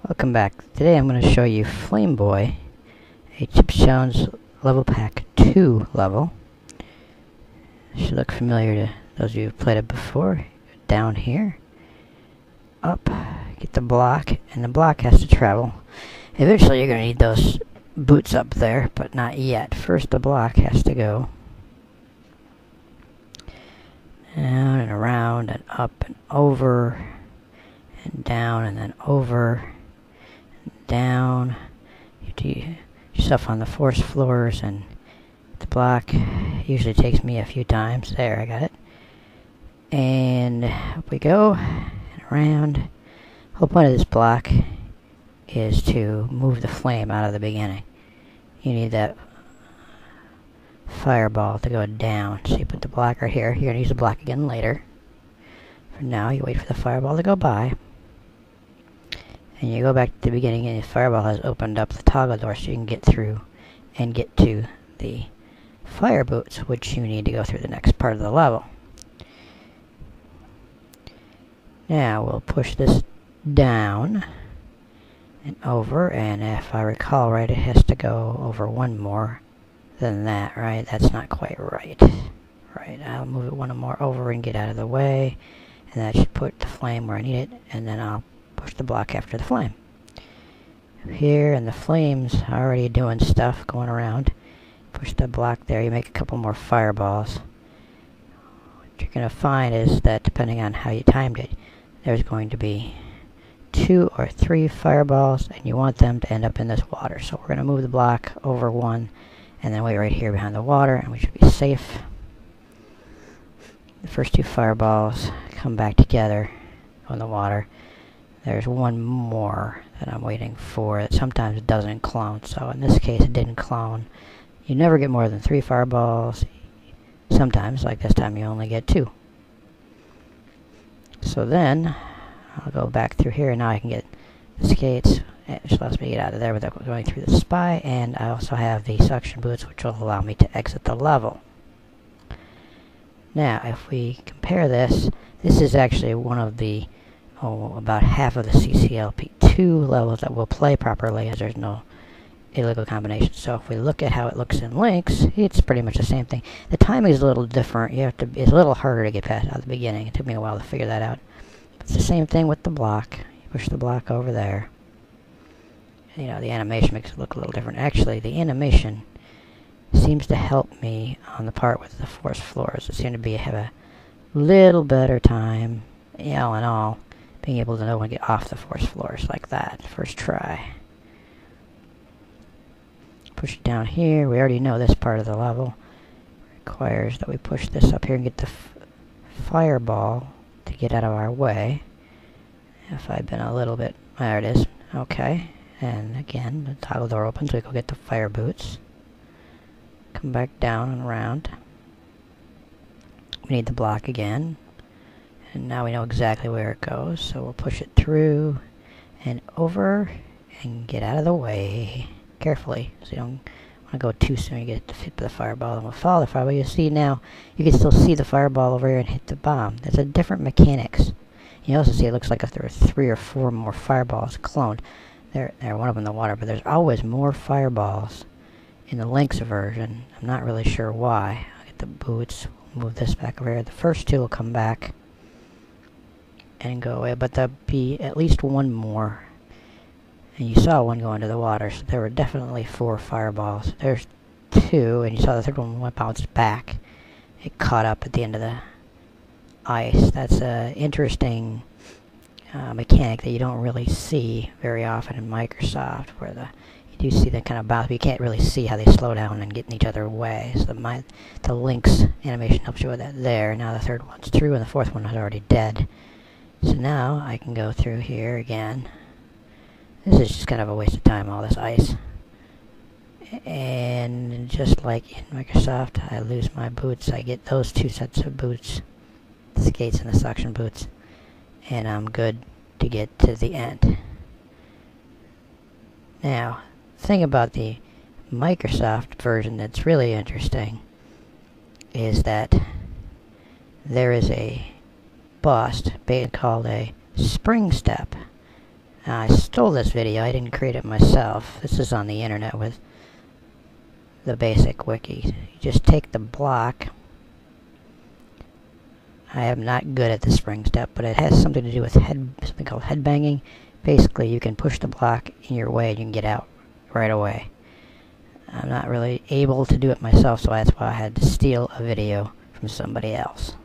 Welcome back. Today I'm going to show you Flame Boy, a Chip Jones level pack 2 level. Should look familiar to those of you who've played it before. Down here, up, get the block, and the block has to travel. Eventually you're going to need those boots up there, but not yet. First the block has to go down and around and up and over and down and then over. Down, you do stuff on the force floors, and the block usually takes me a few times. There, I got it. And up we go, and around. The whole point of this block is to move the flame out of the beginning. You need that fireball to go down. So you put the block right here. You're going to use the block again later. For now, you wait for the fireball to go by. And you go back to the beginning, and the fireball has opened up the toggle door so you can get through and get to the fire boots, which you need to go through the next part of the level. Now we'll push this down and over, and if I recall right, it has to go over one more than that, right? That's not quite right. Right, I'll move it one more over and get out of the way, and that should put the flame where I need it, and then I'll push the block after the flame. Here, and the flame's already doing stuff, going around. Push the block there, you make a couple more fireballs. What you're going to find is that depending on how you timed it, there's going to be 2 or 3 fireballs, and you want them to end up in this water. So we're going to move the block over one, and then wait right here behind the water, and we should be safe. The first 2 fireballs come back together on the water. There's one more that I'm waiting for that sometimes doesn't clone. So in this case it didn't clone. You never get more than 3 fireballs. Sometimes, like this time, you only get 2. So then I'll go back through here, and now I can get the skates, which allows me to get out of there without going through the spy, and I also have the suction boots, which will allow me to exit the level. Now if we compare this, this is actually one of the about half of the CCLP2 levels that will play properly, as there's no illegal combinations. So if we look at how it looks in Lynx, it's pretty much the same thing. The timing is a little different. It's a little harder to get past at the beginning. It took me a while to figure that out. It's the same thing with the block. You push the block over there. You know, the animation makes it look a little different. Actually, the animation seems to help me on the part with the force floors. It seemed to have a little better time, all in all, being able to know when to get off the force floors like that. First try. Push it down here. We already know this part of the level requires that we push this up here and get the fireball to get out of our way. If I've been a little bit... There it is. Okay. And again, the toggle door opens, so we go get the fire boots. Come back down and around. We need the block again. And now we know exactly where it goes, so we'll push it through and over and get out of the way carefully, so you don't want to go too soon. You get to hit the fireball, and we'll follow the fireball. You see now, you can still see the fireball over here and hit the bomb. That's a different mechanics. You also see it looks like if there were 3 or 4 more fireballs cloned. There one up in the water, but there's always more fireballs in the Lynx version. I'm not really sure why. I'll get the boots, move this back over here. The first 2 will come back and go away, but there'll be at least one more. And you saw one go into the water, so there were definitely 4 fireballs. There's 2, and you saw the third one bounced back. It caught up at the end of the ice. That's an interesting mechanic that you don't really see very often in Microsoft, where you do see that kind of bounce, but you can't really see how they slow down and get in each other's way. So the Lynx animation helps you with that there. Now the third one's through, and the fourth one is already dead. So now I can go through here again. This is just kind of a waste of time, all this ice. And just like in Microsoft, I lose my boots. I get those 2 sets of boots, the skates and the suction boots, and I'm good to get to the end. Now, the thing about the Microsoft version that's really interesting is that there is a bust called a spring step I stole this video. I didn't create it myself. This is on the internet with the basic wiki. You just take the block. I am not good at the spring step, but it has something to do with something called head banging. Basically, you can push the block in your way and you can get out right away. I'm not really able to do it myself, so that's why I had to steal a video from somebody else.